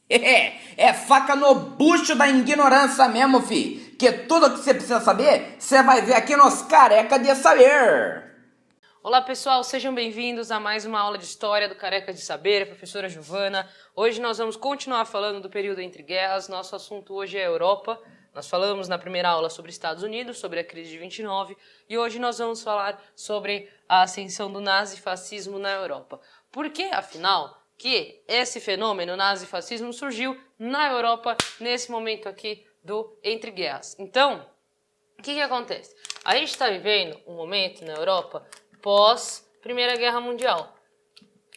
É faca no bucho da ignorância mesmo, fi. Que tudo que você precisa saber, você vai ver aqui nos Careca de Saber. Olá pessoal, sejam bem-vindos a mais uma aula de História do Careca de Saber, a professora Giovana. Hoje nós vamos continuar falando do período entre guerras, nosso assunto hoje é a Europa. Nós falamos na primeira aula sobre Estados Unidos, sobre a crise de 29, e hoje nós vamos falar sobre a ascensão do nazifascismo na Europa. Por que, afinal, que esse fenômeno nazifascismo surgiu na Europa nesse momento aqui do entre guerras? Então, o que acontece? A gente está vivendo um momento na Europa pós Primeira Guerra Mundial.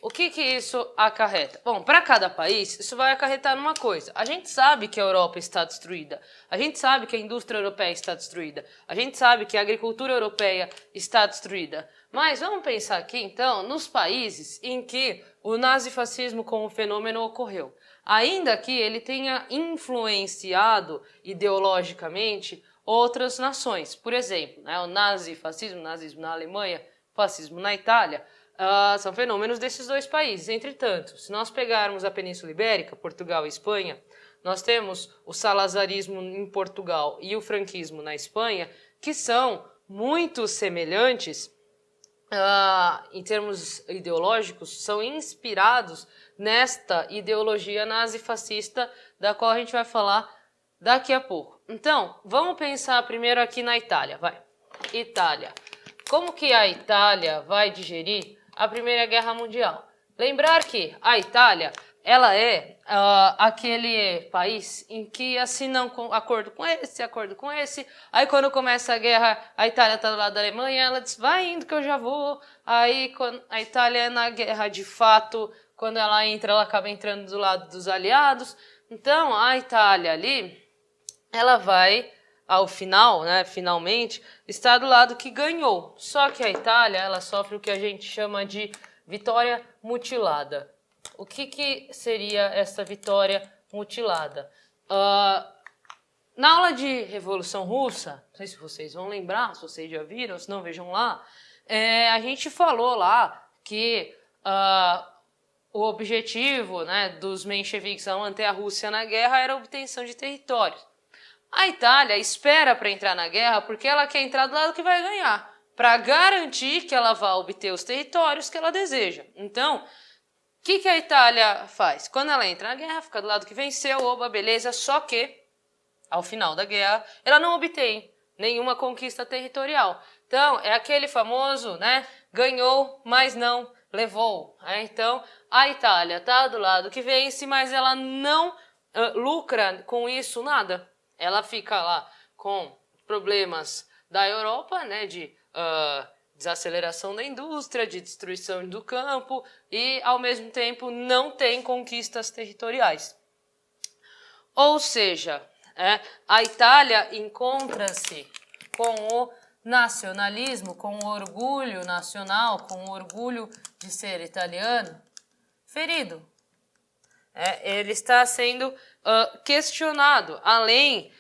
O que isso acarreta? Bom, para cada país, isso vai acarretar numa coisa. A gente sabe que a Europa está destruída. A gente sabe que a indústria europeia está destruída. A gente sabe que a agricultura europeia está destruída. Mas vamos pensar aqui, então, nos países em que o nazifascismo como fenômeno ocorreu. Ainda que ele tenha influenciado ideologicamente outras nações. Por exemplo, o nazifascismo, o nazismo na Alemanha, fascismo na Itália, são fenômenos desses dois países. Entretanto, se nós pegarmos a Península Ibérica, Portugal e Espanha, nós temos o salazarismo em Portugal e o franquismo na Espanha, que são muito semelhantes em termos ideológicos, são inspirados nesta ideologia nazifascista da qual a gente vai falar daqui a pouco. Então, vamos pensar primeiro aqui na Itália. Itália. Como que a Itália vai digerir a Primeira Guerra Mundial? Lembrar que a Itália, ela é aquele país em que assinam acordo com esse, aí quando começa a guerra, a Itália está do lado da Alemanha, ela diz, vai indo que eu já vou, aí quando a Itália é na guerra de fato, quando ela entra, ela acaba entrando do lado dos aliados. Então, a Itália ali, ela vai, ao final, finalmente, está do lado que ganhou. Só que a Itália, ela sofre o que a gente chama de vitória mutilada. O que seria essa vitória mutilada? Na aula de Revolução Russa, não sei se vocês vão lembrar, se vocês já viram, se não, vejam lá, a gente falou lá que o objetivo dos mencheviques ao manter a Rússia na guerra era a obtenção de territórios. A Itália espera para entrar na guerra porque ela quer entrar do lado que vai ganhar, para garantir que ela vai obter os territórios que ela deseja. Então, o que a Itália faz? Quando ela entra na guerra, fica do lado que venceu, oba, beleza, só que, ao final da guerra, ela não obtém nenhuma conquista territorial. Então, é aquele famoso, ganhou, mas não levou. Então, a Itália está do lado que vence, mas ela não lucra com isso nada. Ela fica lá com problemas da Europa, de desaceleração da indústria, de destruição do campo e, ao mesmo tempo, não tem conquistas territoriais. Ou seja, a Itália encontra-se com o nacionalismo, com o orgulho nacional, com o orgulho de ser italiano, ferido. Ele está sendo questionado, além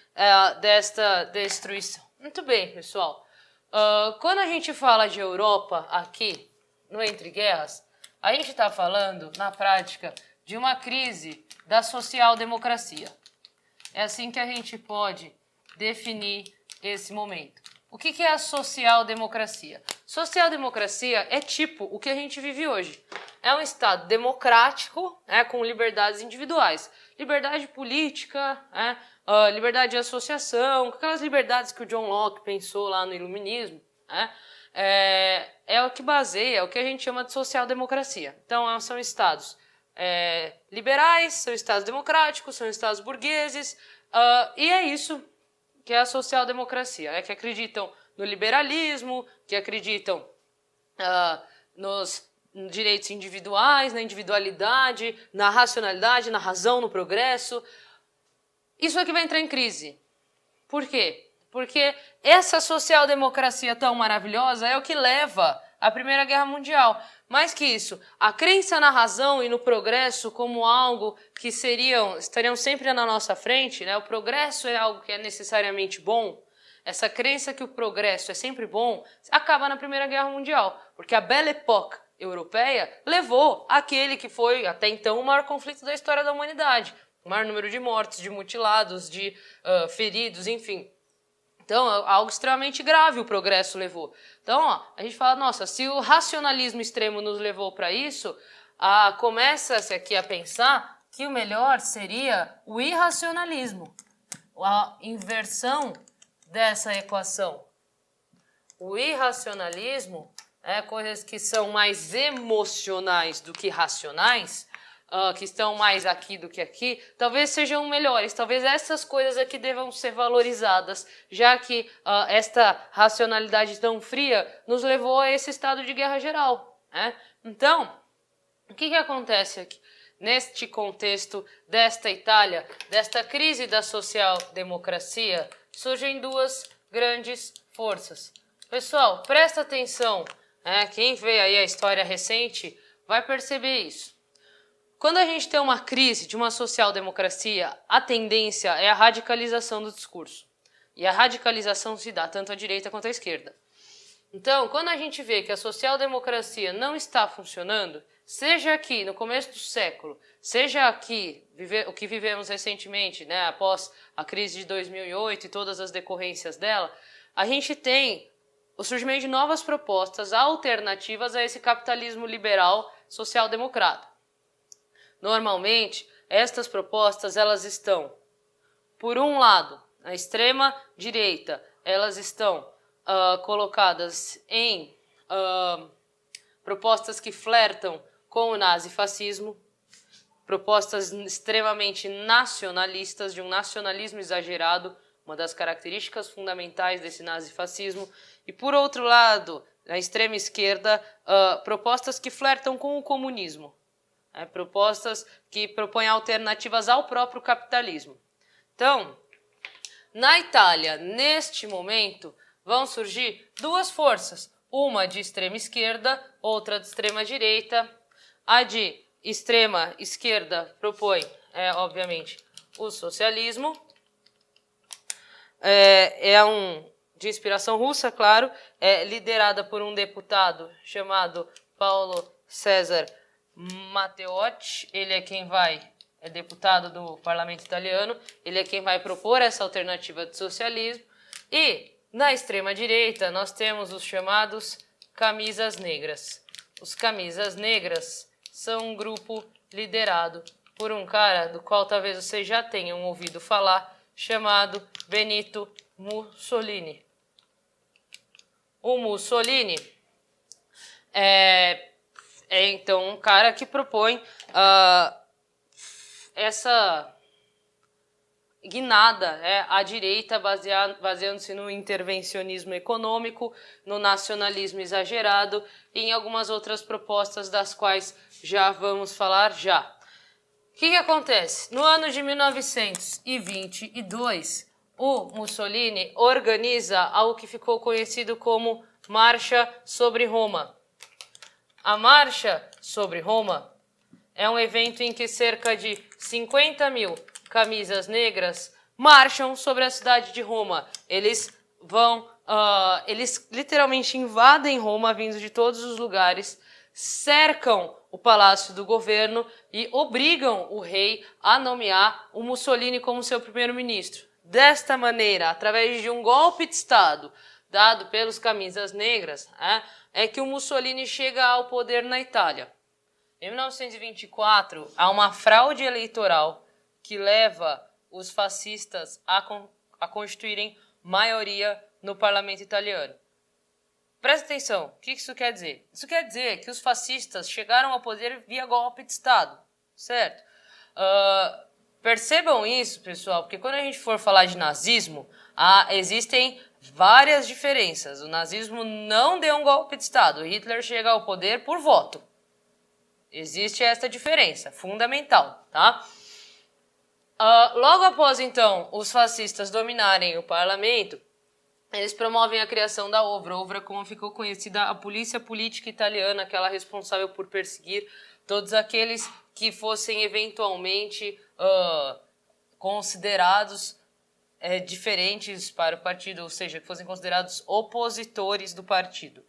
desta destruição. Muito bem, pessoal. Quando a gente fala de Europa aqui, no Entre Guerras, a gente está falando, na prática, de uma crise da social-democracia. É assim que a gente pode definir esse momento. O que é a social-democracia? Social-democracia é tipo o que a gente vive hoje. É um Estado democrático, com liberdades individuais. Liberdade política, liberdade de associação, aquelas liberdades que o John Locke pensou lá no Iluminismo. É o que baseia, o que a gente chama de social-democracia. Então, são Estados liberais, são Estados democráticos, são Estados burgueses, e é isso que é a social-democracia, que acreditam no liberalismo, que acreditam nos direitos individuais, na individualidade, na racionalidade, na razão, no progresso. Isso aqui vai entrar em crise. Por quê? Porque essa social-democracia tão maravilhosa é o que leva à Primeira Guerra Mundial. Mais que isso, a crença na razão e no progresso como algo que estariam sempre na nossa frente, o progresso é algo que é necessariamente bom, essa crença que o progresso é sempre bom, acaba na Primeira Guerra Mundial, porque a Belle Époque europeia levou aquele que foi, até então, o maior conflito da história da humanidade. o maior número de mortes, de mutilados, de feridos, enfim. Então, é algo extremamente grave o progresso levou. Então, ó, a gente fala, nossa, se o racionalismo extremo nos levou para isso, começa-se aqui a pensar que o melhor seria o irracionalismo, a inversão dessa equação. O irracionalismo é coisas que são mais emocionais do que racionais, que estão mais aqui do que aqui, talvez sejam melhores, talvez essas coisas aqui devam ser valorizadas, já que esta racionalidade tão fria nos levou a esse estado de guerra geral, né? Então, o que acontece aqui? Neste contexto desta Itália, desta crise da social-democracia, surgem duas grandes forças. Pessoal, presta atenção, quem vê aí a história recente vai perceber isso. Quando a gente tem uma crise de uma social-democracia, a tendência é a radicalização do discurso. E a radicalização se dá tanto à direita quanto à esquerda. Então, quando a gente vê que a social-democracia não está funcionando, seja aqui no começo do século, seja aqui o que vivemos recentemente, né, após a crise de 2008 e todas as decorrências dela, a gente tem o surgimento de novas propostas alternativas a esse capitalismo liberal social-democrata. Normalmente, estas propostas elas estão, por um lado, na extrema direita, elas estão colocadas em propostas que flertam com o nazifascismo, propostas extremamente nacionalistas, de um nacionalismo exagerado, uma das características fundamentais desse nazifascismo, e por outro lado, na extrema esquerda, propostas que flertam com o comunismo. Propostas que propõem alternativas ao próprio capitalismo. Então, na Itália, neste momento, vão surgir duas forças, uma de extrema esquerda, outra de extrema direita. A de extrema esquerda propõe, obviamente, o socialismo. De inspiração russa, claro, liderada por um deputado chamado Paulo César Matteotti. Ele é deputado do parlamento italiano, ele é quem vai propor essa alternativa de socialismo. E, na extrema-direita, nós temos os chamados camisas negras. Os camisas negras são um grupo liderado por um cara do qual talvez vocês já tenham ouvido falar, chamado Benito Mussolini. O Mussolini então um cara que propõe essa guinada à direita, baseando-se no intervencionismo econômico, no nacionalismo exagerado e em algumas outras propostas das quais já vamos falar já. O que acontece? No ano de 1922, o Mussolini organiza algo que ficou conhecido como Marcha sobre Roma. A Marcha sobre Roma é um evento em que cerca de 50 mil camisas negras marcham sobre a cidade de Roma. Eles literalmente invadem Roma, vindo de todos os lugares, cercam o palácio do governo e obrigam o rei a nomear o Mussolini como seu primeiro-ministro. Desta maneira, através de um golpe de Estado dado pelos camisas negras, é que o Mussolini chega ao poder na Itália. Em 1924, há uma fraude eleitoral que leva os fascistas a constituírem maioria no parlamento italiano. Presta atenção, o que isso quer dizer? Isso quer dizer que os fascistas chegaram ao poder via golpe de Estado, certo? Percebam isso, pessoal, porque quando a gente for falar de nazismo, existem várias diferenças. O nazismo não deu um golpe de Estado, Hitler chega ao poder por voto. Existe essa diferença fundamental, tá? Logo após, então, os fascistas dominarem o parlamento, eles promovem a criação da OVRA, como ficou conhecida a polícia política italiana, aquela responsável por perseguir todos aqueles que fossem eventualmente considerados diferentes para o partido, ou seja, que fossem considerados opositores do partido.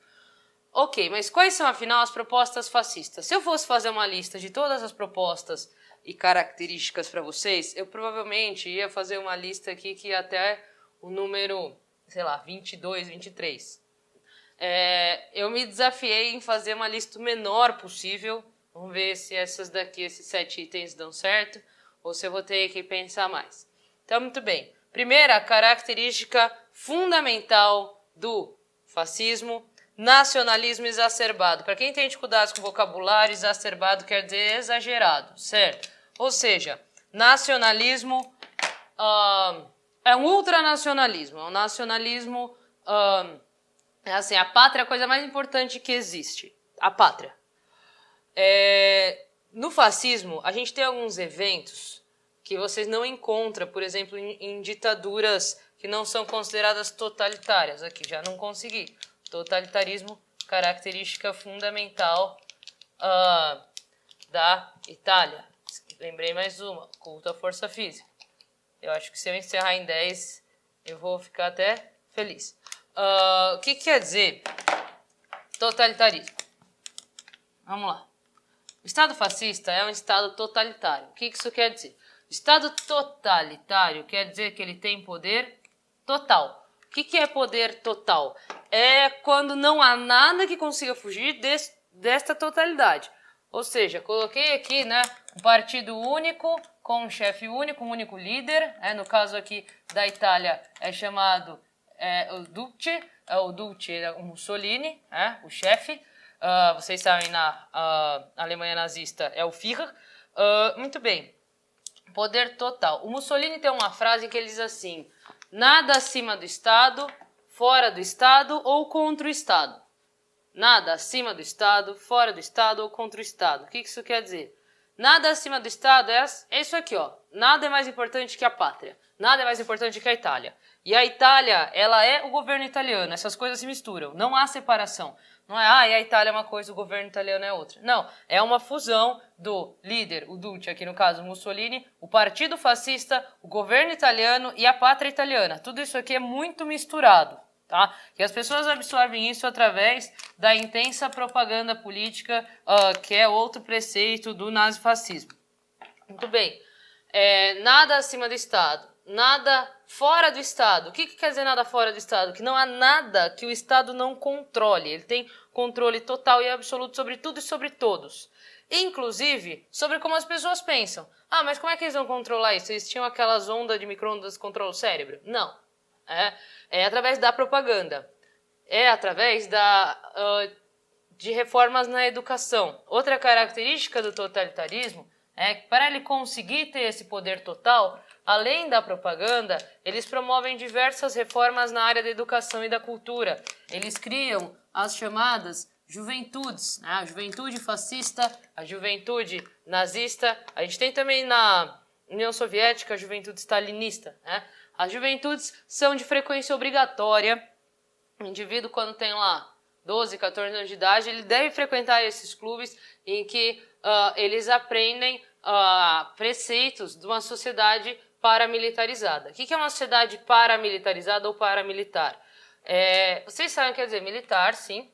Ok, mas quais são, afinal, as propostas fascistas? Se eu fosse fazer uma lista de todas as propostas e características para vocês, eu provavelmente ia fazer uma lista aqui que ia até o número, sei lá, 22, 23. Eu me desafiei em fazer uma lista o menor possível. Vamos ver se essas daqui, esses 7 itens dão certo, ou se eu vou ter que pensar mais. Então, muito bem. Primeira característica fundamental do fascismo: nacionalismo exacerbado. Para quem tem dificuldades com vocabulário, exacerbado quer dizer exagerado, certo? Ou seja, nacionalismo é um ultranacionalismo, é um nacionalismo... é assim, a pátria é a coisa mais importante que existe, a pátria. No fascismo, a gente tem alguns eventos que vocês não encontram, por exemplo, em ditaduras que não são consideradas totalitárias. Aqui, já não consegui. Totalitarismo, característica fundamental da Itália. Lembrei mais uma, culto à força física. Eu acho que se eu encerrar em 10, eu vou ficar até feliz. O que quer dizer totalitarismo? Vamos lá. O Estado fascista é um Estado totalitário. O que isso quer dizer? Estado totalitário quer dizer que ele tem poder total. O que é poder total? É quando não há nada que consiga fugir desta totalidade. Ou seja, coloquei aqui, né, um partido único, com um chefe único, um único líder. No caso aqui da Itália é chamado o Duce, o Mussolini, o chefe. Vocês sabem, na Alemanha nazista é o Führer. Muito bem. Poder total. O Mussolini tem uma frase que ele diz assim: nada acima do Estado, fora do Estado ou contra o Estado. Nada acima do Estado, fora do Estado ou contra o Estado. O que isso quer dizer? Nada acima do Estado é isso aqui, ó. Nada é mais importante que a pátria. Nada é mais importante que a Itália. E a Itália, ela é o governo italiano. Essas coisas se misturam. Não há separação. Não é, e a Itália é uma coisa, o governo italiano é outra. Não, é uma fusão do líder, o Duce, aqui no caso Mussolini, o partido fascista, o governo italiano e a pátria italiana. Tudo isso aqui é muito misturado, tá? E as pessoas absorvem isso através da intensa propaganda política, que é outro preceito do nazifascismo. Muito bem. Nada acima do Estado. Nada fora do Estado. O que quer dizer nada fora do Estado? Que não há nada que o Estado não controle. Ele tem controle total e absoluto sobre tudo e sobre todos. Inclusive, sobre como as pessoas pensam. Mas como é que eles vão controlar isso? Eles tinham aquelas ondas de micro-ondas que controlam o cérebro? Não. É através da propaganda. É através de reformas na educação. Outra característica do totalitarismo é que, para ele conseguir ter esse poder total, além da propaganda, eles promovem diversas reformas na área da educação e da cultura. Eles criam as chamadas juventudes, né? A juventude fascista, a juventude nazista. A gente tem também na União Soviética a juventude stalinista, né? As juventudes são de frequência obrigatória. O indivíduo, quando tem lá 12, 14 anos de idade, ele deve frequentar esses clubes em que eles aprendem preceitos de uma sociedade paramilitarizada. O que é uma sociedade paramilitarizada ou paramilitar? Vocês sabem o que quer dizer militar, sim.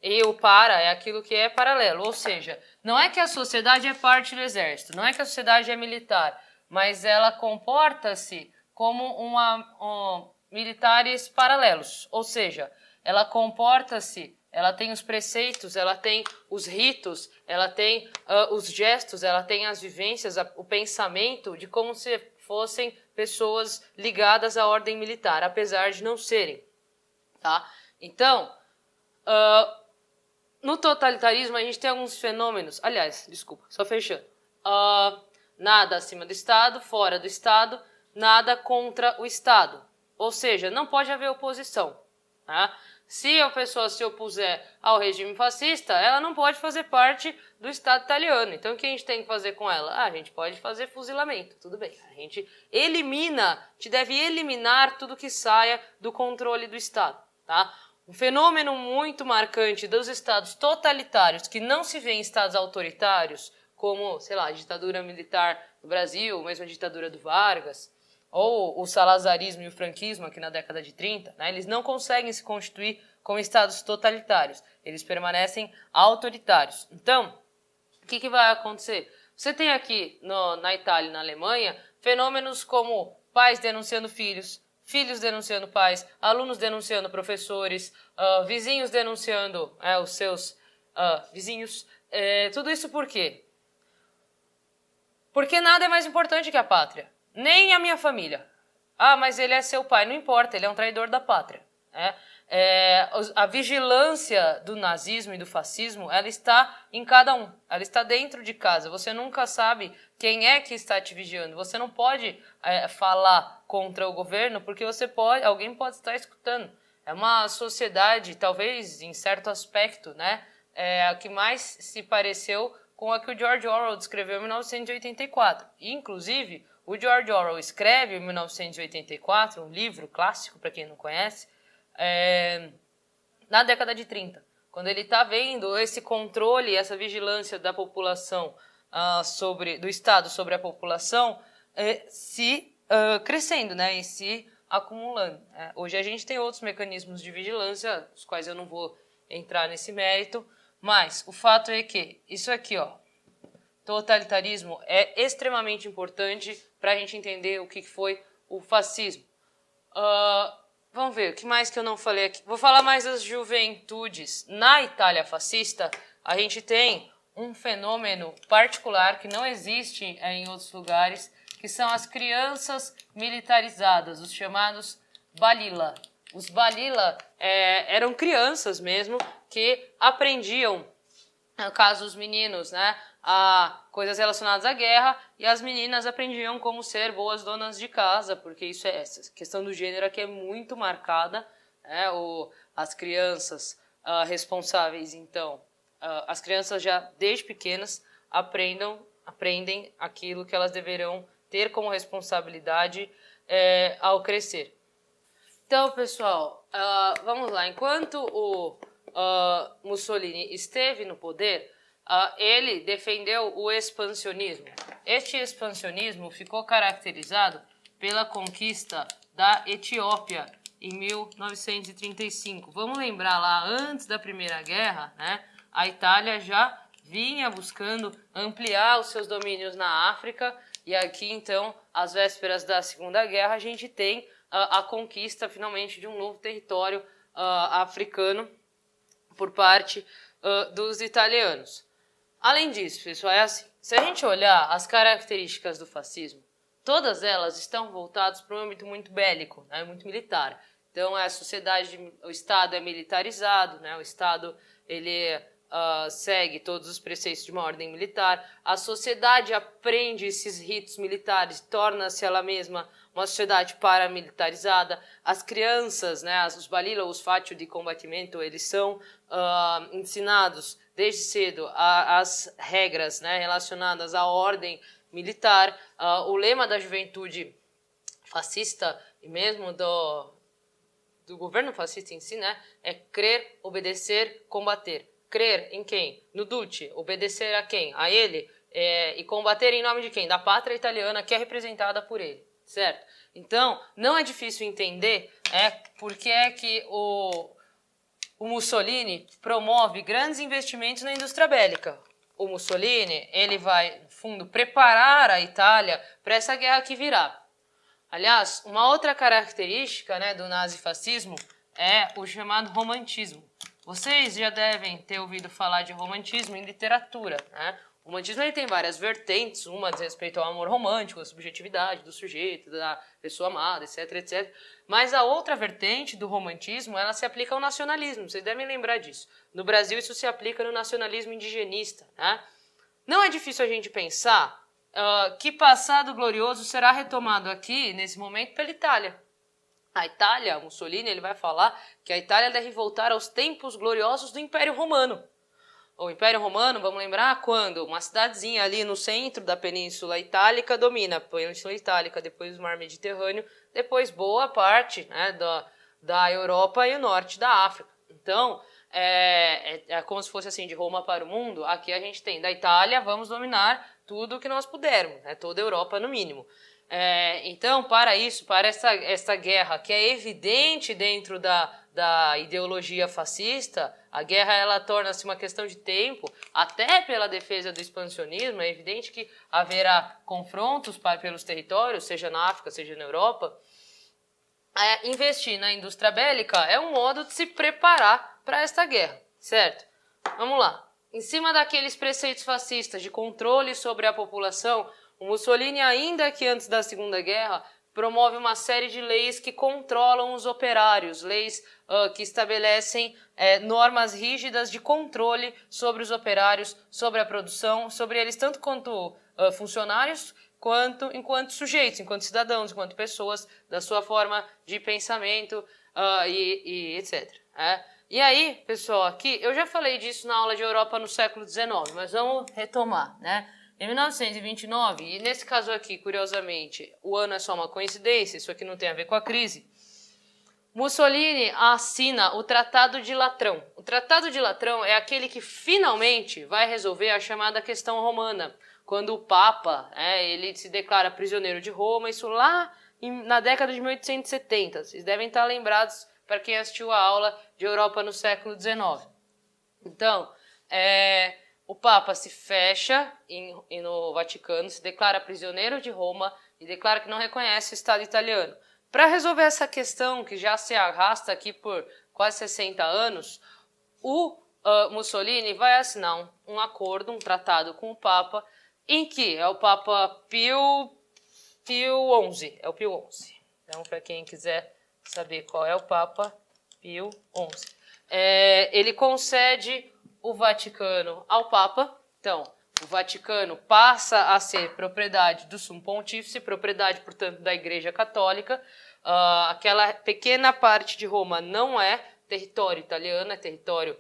E o para é aquilo que é paralelo. Ou seja, não é que a sociedade é parte do exército, não é que a sociedade é militar, mas ela comporta-se como militares paralelos. Ou seja, ela comporta-se, ela tem os preceitos, ela tem os ritos, ela tem os gestos, ela tem as vivências, o pensamento de como se fossem pessoas ligadas à ordem militar, apesar de não serem. Tá? Então, no totalitarismo a gente tem alguns fenômenos, aliás, desculpa, só fechando. Nada acima do Estado, fora do Estado, nada contra o Estado. Ou seja, não pode haver oposição. Tá? Se a pessoa se opuser ao regime fascista, ela não pode fazer parte do Estado italiano. Então, o que a gente tem que fazer com ela? A gente pode fazer fuzilamento, tudo bem. A gente deve eliminar tudo que saia do controle do Estado. Tá? Um fenômeno muito marcante dos Estados totalitários, que não se vê em Estados autoritários, como, sei lá, a ditadura militar no Brasil, mesmo a ditadura do Vargas, ou o salazarismo e o franquismo aqui na década de 30, né, eles não conseguem se constituir como estados totalitários, eles permanecem autoritários. Então, o que vai acontecer? Você tem aqui na Itália e na Alemanha fenômenos como pais denunciando filhos, filhos denunciando pais, alunos denunciando professores, vizinhos denunciando os seus vizinhos. Tudo isso por quê? Porque nada é mais importante que a pátria. Nem a minha família. Ah, mas ele é seu pai. Não importa, ele é um traidor da pátria. A vigilância do nazismo e do fascismo, ela está em cada um. Ela está dentro de casa. Você nunca sabe quem é que está te vigiando. Você não pode falar contra o governo porque alguém pode estar escutando. É uma sociedade, talvez em certo aspecto, né, a que mais se pareceu com a que o George Orwell descreveu em 1984. E, inclusive, o George Orwell escreve em 1984, um livro clássico para quem não conhece, na década de 30, quando ele está vendo esse controle, essa vigilância da população, do Estado sobre a população, crescendo, né, e se acumulando. Hoje a gente tem outros mecanismos de vigilância, os quais eu não vou entrar nesse mérito, mas o fato é que isso aqui, totalitarismo, é extremamente importante para a gente entender o que foi o fascismo. Vamos ver, o que mais que eu não falei aqui? Vou falar mais das juventudes. Na Itália fascista, a gente tem um fenômeno particular que não existe em outros lugares, que são as crianças militarizadas, os chamados balila. Os balila eram crianças mesmo que aprendiam, no caso os meninos, né, a coisas relacionadas à guerra, e as meninas aprendiam como ser boas donas de casa, porque isso essa questão do gênero aqui é muito marcada, as crianças responsáveis, então, as crianças já desde pequenas aprendem aquilo que elas deverão ter como responsabilidade ao crescer. Então, pessoal, vamos lá. Enquanto o Mussolini esteve no poder, ele defendeu o expansionismo. Este expansionismo ficou caracterizado pela conquista da Etiópia em 1935. Vamos lembrar lá, antes da Primeira Guerra, né, a Itália já vinha buscando ampliar os seus domínios na África, e aqui, então, às vésperas da Segunda Guerra, a gente tem a conquista, finalmente, de um novo território africano por parte dos italianos. Além disso, pessoal, é assim, se a gente olhar as características do fascismo, todas elas estão voltadas para um âmbito muito bélico, né, muito militar. Então, a sociedade, o Estado é militarizado, né, o Estado ele segue todos os preceitos de uma ordem militar, a sociedade aprende esses ritos militares, torna-se ela mesma uma sociedade paramilitarizada, as crianças, né, os balila, os fátio de combatimento, eles são ensinados desde cedo as regras, né, relacionadas à ordem militar. O lema da juventude fascista e mesmo do governo fascista em si, né, é crer, obedecer, combater. Crer em quem? No Duce. Obedecer a quem? A ele. E combater em nome de quem? Da pátria italiana, que é representada por ele. Certo? Então, não é difícil entender porque é que o Mussolini promove grandes investimentos na indústria bélica. O Mussolini, ele vai, no fundo, preparar a Itália para essa guerra que virá. Aliás, uma outra característica, né, do nazifascismo é o chamado romantismo. Vocês já devem ter ouvido falar de romantismo em literatura, né? O romantismo ele tem várias vertentes, uma diz respeito ao amor romântico, à subjetividade do sujeito, da pessoa amada, etc, etc. Mas a outra vertente do romantismo, ela se aplica ao nacionalismo, vocês devem lembrar disso. No Brasil isso se aplica no nacionalismo indigenista, né? Não é difícil a gente pensar que passado glorioso será retomado aqui, nesse momento, pela Itália. A Itália, Mussolini, ele vai falar que a Itália deve voltar aos tempos gloriosos do Império Romano. O Império Romano, vamos lembrar, quando uma cidadezinha ali no centro da Península Itálica domina a Península Itálica, depois o Mar Mediterrâneo, depois boa parte, né, da Europa e o norte da África. Então, é como se fosse assim, de Roma para o mundo. Aqui a gente tem da Itália, vamos dominar tudo o que nós pudermos, né? Toda a Europa no mínimo. Então, para isso, para essa guerra que é evidente dentro da ideologia fascista, a guerra ela torna-se uma questão de tempo, até pela defesa do expansionismo. É evidente que haverá confrontos pelos territórios, seja na África, seja na Europa. Investir na indústria bélica é um modo de se preparar para esta guerra, certo? Vamos lá. Em cima daqueles preceitos fascistas de controle sobre a população, o Mussolini, ainda que antes da Segunda Guerra, promove uma série de leis que controlam os operários, leis que estabelecem normas rígidas de controle sobre os operários, sobre a produção, sobre eles tanto quanto funcionários, quanto enquanto sujeitos, enquanto cidadãos, enquanto pessoas, da sua forma de pensamento e etc. E aí, pessoal, aqui, eu já falei disso na aula de Europa no século XIX, mas vamos retomar, né? Em 1929, e nesse caso aqui, curiosamente, o ano é só uma coincidência, isso aqui não tem a ver com a crise, Mussolini assina o Tratado de Latrão. O Tratado de Latrão é aquele que finalmente vai resolver a chamada questão romana, quando o Papa, ele se declara prisioneiro de Roma, isso lá na década de 1870. Vocês devem estar lembrados para quem assistiu a aula de Europa no século XIX. Então, o Papa se fecha no Vaticano, se declara prisioneiro de Roma e declara que não reconhece o Estado italiano. Para resolver essa questão, que já se arrasta aqui por quase 60 anos, o Mussolini vai assinar um acordo, um tratado com o Papa, em que é o Papa Pio XI. É o Pio XI. Então, para quem quiser saber qual é o Papa Pio XI. Ele concede o Vaticano ao Papa. Então, o Vaticano passa a ser propriedade do Sumo Pontífice, propriedade, portanto, da Igreja Católica. Aquela pequena parte de Roma não é território italiano, é território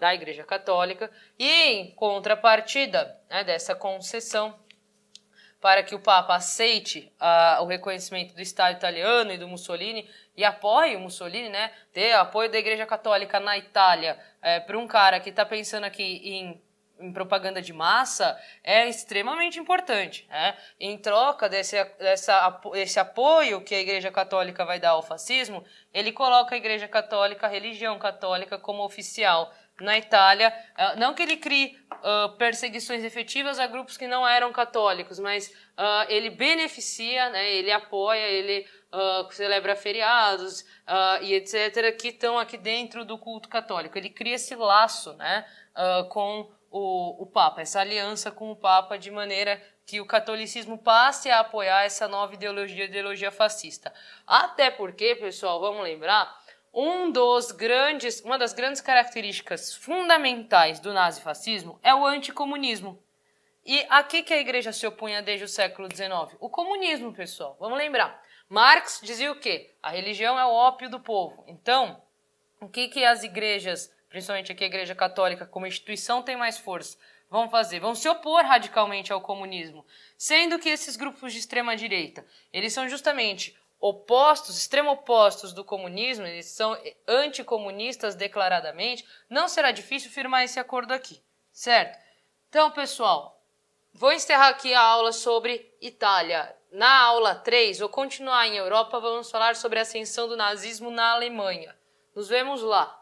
da Igreja Católica. E, em contrapartida dessa concessão, para que o Papa aceite o reconhecimento do Estado italiano e do Mussolini e apoie o Mussolini, ter apoio da Igreja Católica na Itália para um cara que está pensando aqui em propaganda de massa é extremamente importante. Em troca desse apoio que a Igreja Católica vai dar ao fascismo, ele coloca a Igreja Católica, a religião católica, como oficial na Itália. Não que ele crie perseguições efetivas a grupos que não eram católicos, mas ele beneficia, ele apoia, ele celebra feriados e etc., que estão aqui dentro do culto católico. Ele cria esse laço com o Papa, essa aliança com o Papa, de maneira que o catolicismo passe a apoiar essa nova ideologia fascista. Até porque, pessoal, vamos lembrar, uma das grandes características fundamentais do nazifascismo é o anticomunismo. E a que a igreja se opunha desde o século XIX? O comunismo, pessoal. Vamos lembrar. Marx dizia o quê? A religião é o ópio do povo. Então, o que as igrejas, principalmente aqui a Igreja Católica, como instituição, tem mais força? Vão fazer? Vão se opor radicalmente ao comunismo. Sendo que esses grupos de extrema-direita, eles são justamente opostos, extremo opostos do comunismo, eles são anticomunistas declaradamente. Não será difícil firmar esse acordo aqui, certo? Então, pessoal, vou encerrar aqui a aula sobre Itália. Na aula 3, vou continuar em Europa, vamos falar sobre a ascensão do nazismo na Alemanha. Nos vemos lá.